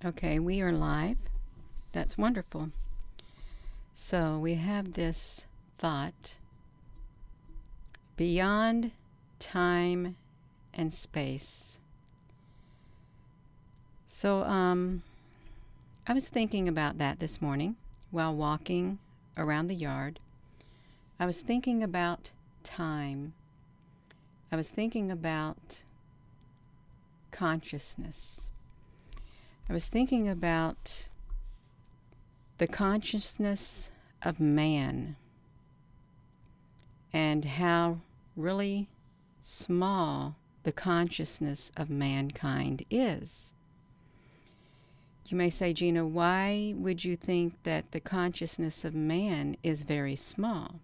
Okay, we are live. That's wonderful. So we have this thought beyond time and space. So I was thinking about that this morning while walking around the yard. I was thinking about time. I was thinking about consciousness. I was thinking about the consciousness of man and how really small the consciousness of mankind is. You may say, Gina, why would you think that the consciousness of man is very small?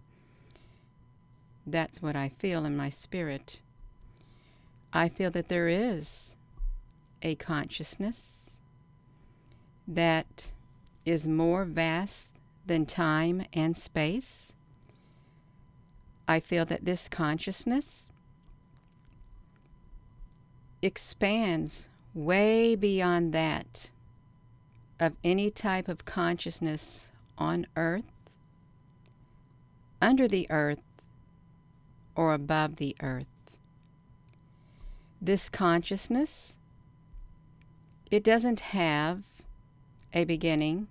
That's what I feel in my spirit. I feel that there is a consciousness that is more vast than time and space. I feel that this consciousness expands way beyond that of any type of consciousness on earth, under the earth, or above the earth. This consciousness, it doesn't have a beginning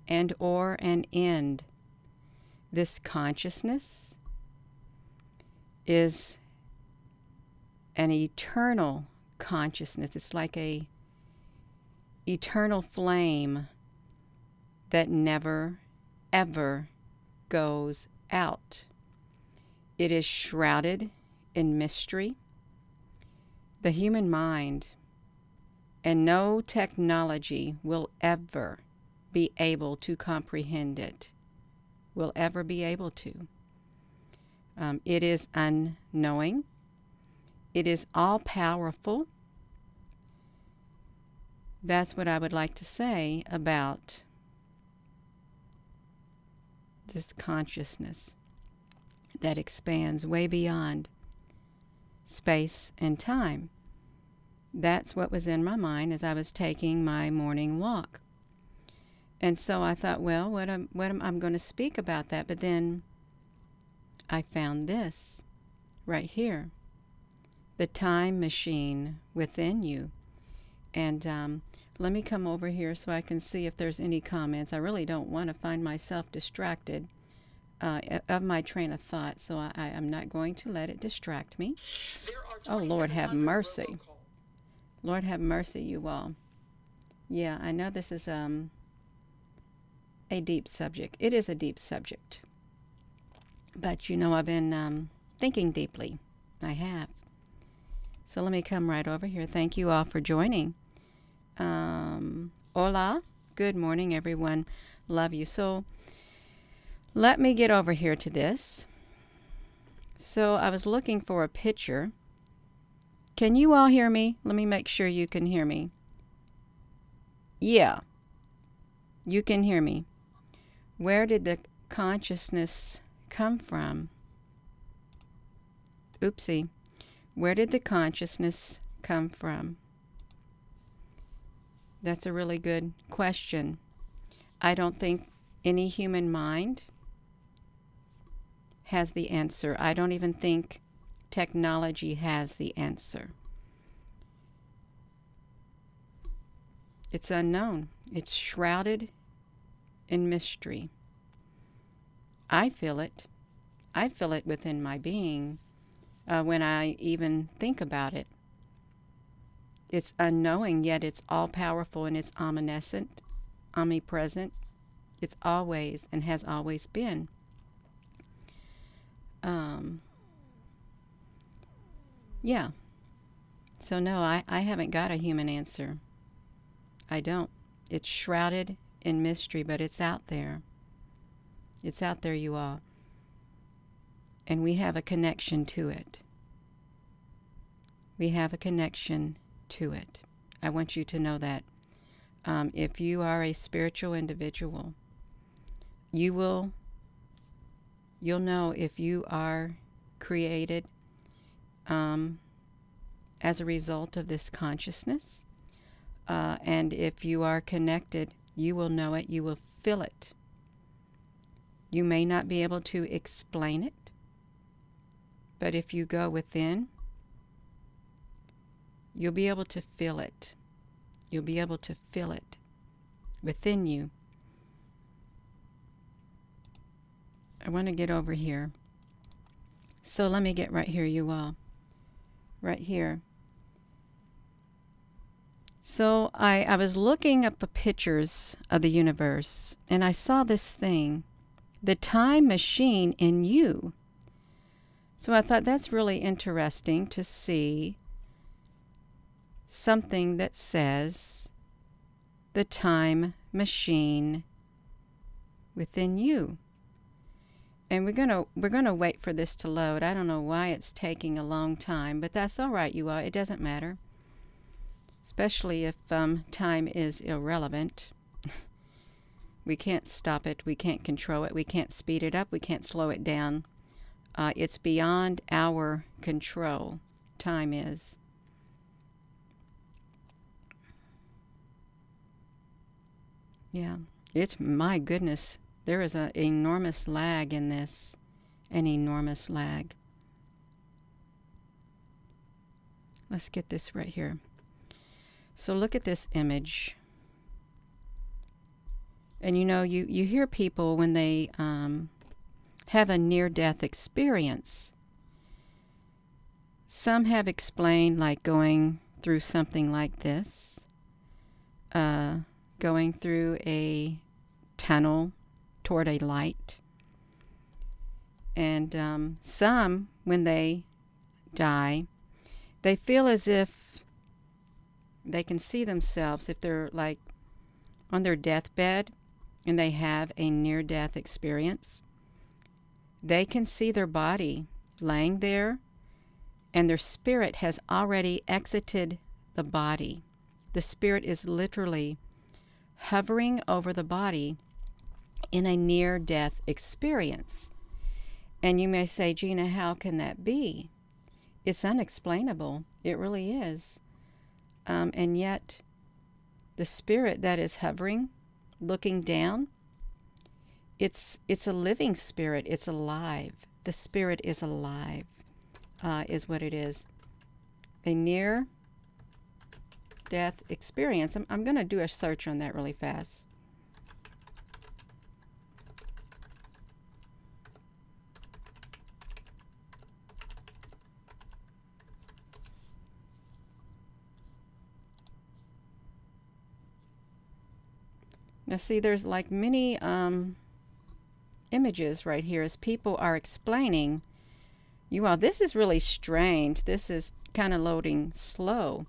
and or an end. This consciousness is an eternal consciousness. It's like a eternal flame that never, ever goes out. It is shrouded in mystery. The human mind and no technology will ever be able to comprehend it, will ever be able to. It is unknowing. It is all-powerful. That's what I would like to say about this consciousness that expands way beyond space and time. That's what was in my mind as I was taking my morning walk. And so I thought, well, I'm going to speak about that. But then I found this right here, the time machine within you. And let me come over here so I can see if there's any comments. I really don't want to find myself distracted of my train of thought, so I'm not going to let it distract me. Oh, Lord have mercy. Lord have mercy, you all. Yeah, I know this is a deep subject. It is a deep subject. But, you know, I've been thinking deeply. I have. So let me come right over here. Thank you all for joining. Hola. Good morning, everyone. Love you. So let me get over here to this. So I was looking for a picture. Can you all hear me? Let me make sure you can hear me. Yeah, you can hear me. Where did the consciousness come from? Oopsie. Where did the consciousness come from? That's a really good question. I don't think any human mind has the answer. I don't even think technology has the answer. It's unknown. It's shrouded in mystery. I feel it. I feel it within my being when I even think about it. It's unknowing, yet it's all-powerful and it's omniscient, omnipresent. It's always and has always been. Yeah. So no, I haven't got a human answer. I don't. It's shrouded in mystery, but it's out there. It's out there, you all. And we have a connection to it. We have a connection to it. I want you to know that. If you are a spiritual individual, you'll know if you are created as a result of this consciousness, And if you are connected, you will know it. You will feel it. You may not be able to explain it, but if you go within, you'll be able to feel it. You'll be able to feel it within you. I want to get over here. So let me get right here, you all. Right here. So I was looking up the pictures of the universe, and I saw this thing, the time machine in you. So I thought that's really interesting to see something that says the time machine within you. And we're gonna wait for this to load. I don't know why it's taking a long time, but that's all right, you all. It doesn't matter, especially if time is irrelevant. We can't stop it. We can't control it. We can't speed it up. We can't slow it down. It's beyond our control. Time is. Yeah. My goodness. There is an enormous lag in this. An enormous lag. Let's get this right here. So look at this image. And you know, you hear people when they have a near-death experience. Some have explained like going through something like this, going through a tunnel toward a light. And some, when they die, they feel as if they can see themselves, if they're like on their deathbed and they have a near-death experience, they can see their body laying there and their spirit has already exited the body. The spirit is literally hovering over the body in a near-death experience. And you may say, Gina, how can that be? It's unexplainable. It really is. And yet, the spirit that is hovering, looking down, it's a living spirit. It's alive. The spirit is alive, is what it is. A near-death experience. I'm going to do a search on that really fast. Now see, there's like many images right here as people are explaining. You all, this is really strange. This is kind of loading slow.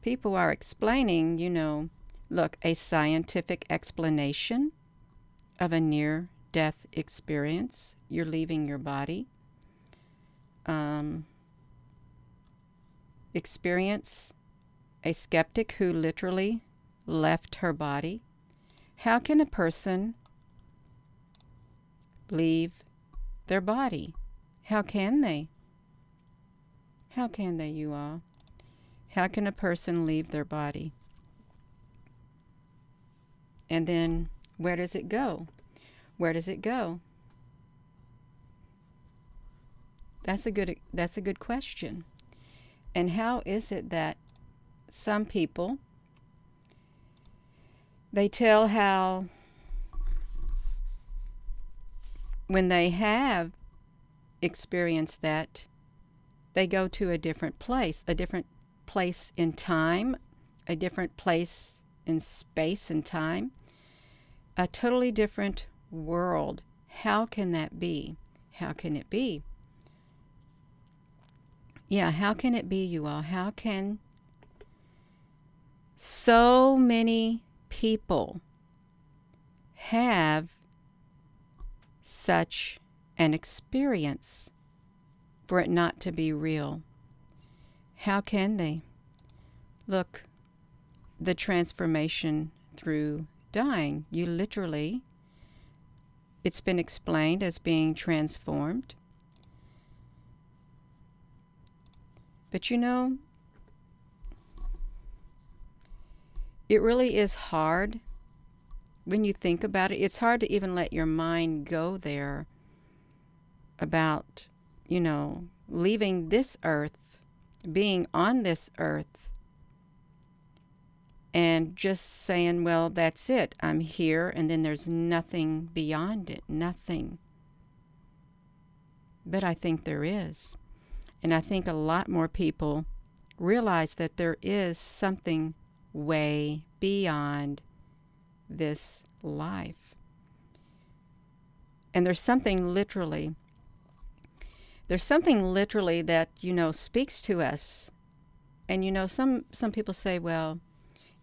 People are explaining, you know, look, a scientific explanation of a near-death experience. You're leaving your body. Experience a skeptic who literally left her body. How can a person leave their body? How can they? How can they, you all? How can a person leave their body? And then where does it go? Where does it go? That's a good question. And how is it that some people, they tell how when they have experienced that, they go to a different place in time, a different place in space and time, a totally different world. How can that be? How can it be? Yeah, how can it be, you all? How can so many people have such an experience for it not to be real? How can they? Look, the transformation through dying. You literally, it's been explained as being transformed. But you know, it really is hard when you think about it. It's hard to even let your mind go there about, leaving this earth, being on this earth, and just saying, well, that's it. I'm here, and then there's nothing beyond it. Nothing. But I think there is. And I think a lot more people realize that there is something way beyond this life. And there's something literally that, speaks to us. And, some people say, well,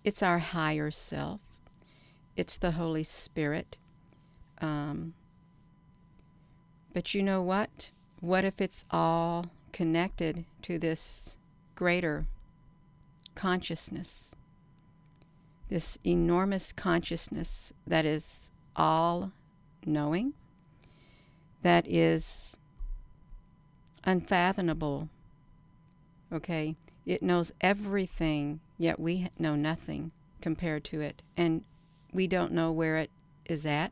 it's our higher self. It's the Holy Spirit. But you know what? What if it's all connected to this greater consciousness? This enormous consciousness that is all knowing, that is unfathomable. Okay? It knows everything, yet we know nothing compared to it. And we don't know where it is at,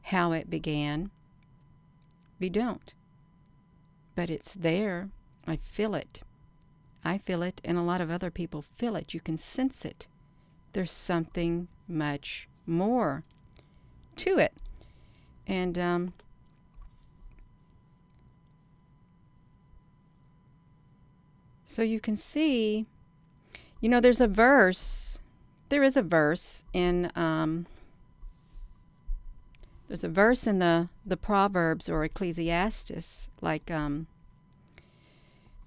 how it began. We don't. But it's there. I feel it. I feel it, and a lot of other people feel it. You can sense it. There's something much more to it. And so you can see, there's a verse. There is a verse in there's a verse in the Proverbs or Ecclesiastes, like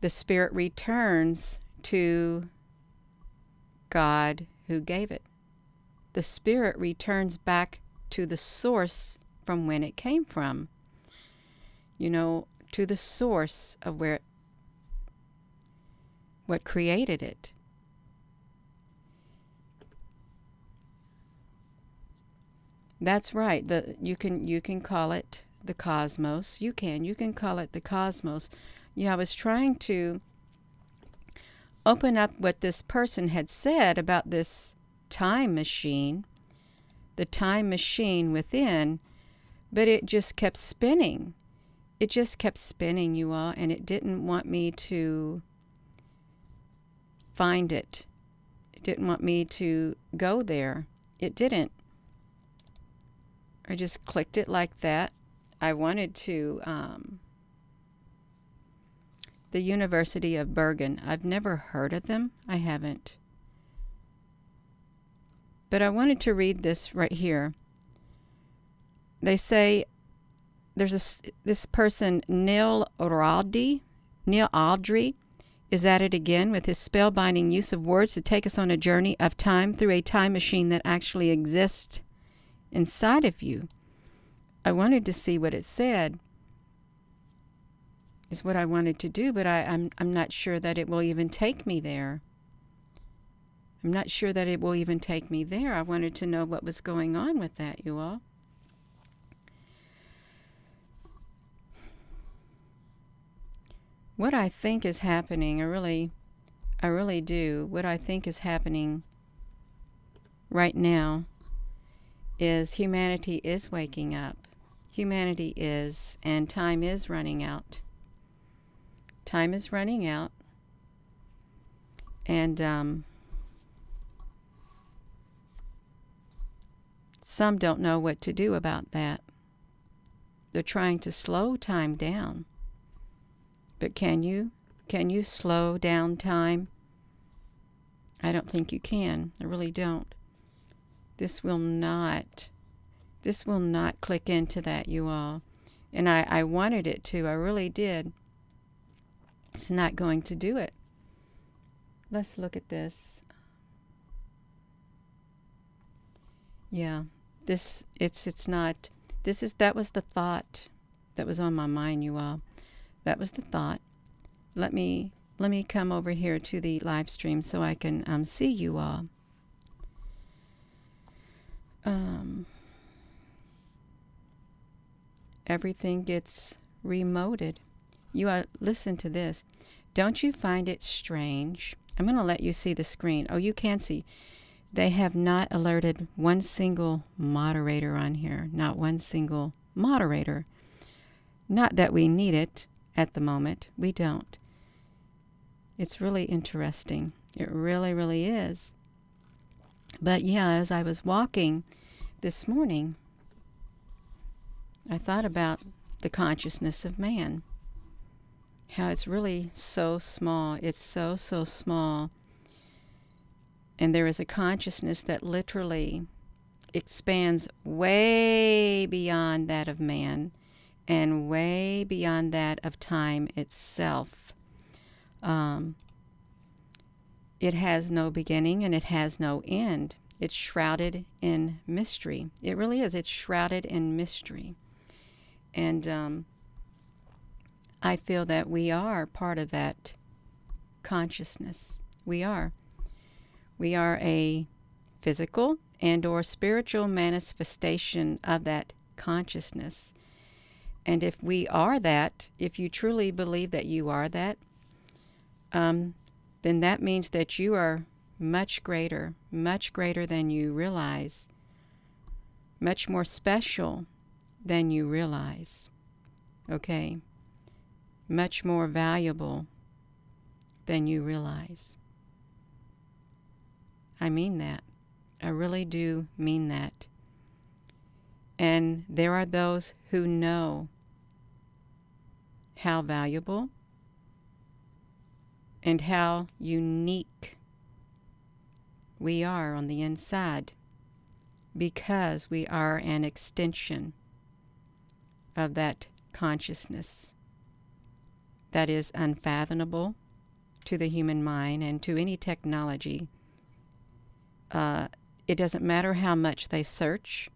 the spirit returns to God who gave it. The spirit returns back to the source from when it came from. To the source of what created it. That's right. You can call it the cosmos. You can call it the cosmos. Yeah, I was trying to open up what this person had said about this time machine, the time machine within, but it just kept spinning. It just kept spinning, you all, and it didn't want me to find it. It didn't want me to go there. It didn't. I just clicked it like that. I wanted to, the University of Bergen. I've never heard of them. I haven't. But I wanted to read this right here. They say, there's this person, Neil Aldry, is at it again with his spellbinding use of words to take us on a journey of time through a time machine that actually exists inside of you. I wanted to see what it said, is what I wanted to do, but I'm not sure that it will even take me there. I'm not sure that it will even take me there. I wanted to know what was going on with that, you all. What I think is happening, I really do, what I think is happening right now is humanity is waking up. Humanity is, and time is running out. Time is running out. And some don't know what to do about that. They're trying to slow time down. But can you? Can you slow down time? I don't think you can. I really don't. This will not click into that, you all. And I wanted it to. I really did. It's not going to do it. Let's look at this. Yeah. That was the thought that was on my mind, you all. That was the thought. Let me come over here to the live stream so I can see you all. Everything gets remoted. You all, listen to this. Don't you find it strange? I'm going to let you see the screen. Oh, you can see. They have not alerted one single moderator on here, not one single moderator. Not that we need it at the moment. We don't. It's really interesting. It really, really is. But yeah, as I was walking this morning, I thought about the consciousness of man. How it's really so small. It's so, so small. And there is a consciousness that literally expands way beyond that of man and way beyond that of time itself. It has no beginning and it has no end. It's shrouded in mystery. It really is. It's shrouded in mystery. And I feel that we are part of that consciousness. We are. We are a physical and or spiritual manifestation of that consciousness. And if we are that, if you truly believe that you are that, then that means that you are much greater than you realize, much more special than you realize, okay? Much more valuable than you realize. I mean that. I really do mean that. And there are those who know how valuable and how unique we are on the inside, because we are an extension of that consciousness that is unfathomable to the human mind and to any technology. It doesn't matter how much they search.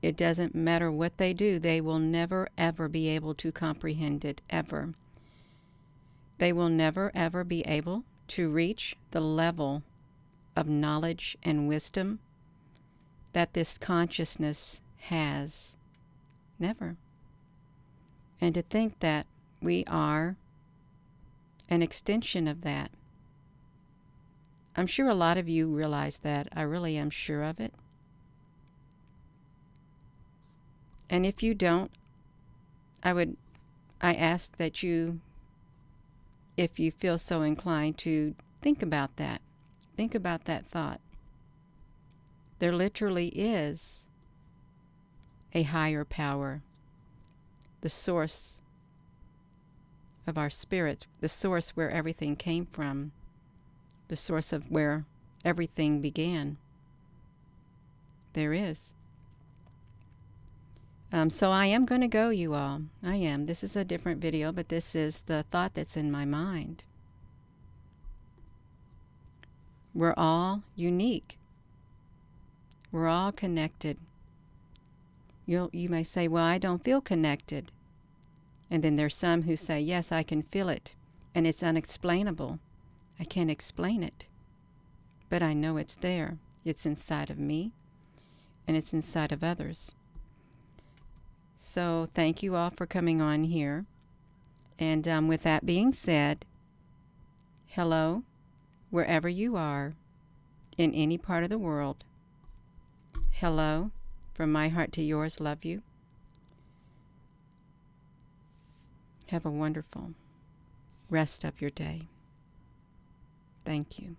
It doesn't matter what they do. They will never, ever be able to comprehend it, ever. They will never, ever be able to reach the level of knowledge and wisdom that this consciousness has. Never. And to think that we are an extension of that. I'm sure a lot of you realize that. I really am sure of it. And if you don't, I ask that you, if you feel so inclined, to think about that. Think about that thought. There literally is a higher power, the source of our spirits, the source where everything came from, the source of where everything began. There is. So I am going to go, you all. I am. This is a different video, but this is the thought that's in my mind. We're all unique. We're all connected. You may say, well, I don't feel connected. And then there's some who say, yes, I can feel it. And it's unexplainable. I can't explain it. But I know it's there. It's inside of me. And it's inside of others. So thank you all for coming on here. And with that being said, hello, wherever you are, in any part of the world. Hello, from my heart to yours, love you. Have a wonderful rest of your day. Thank you.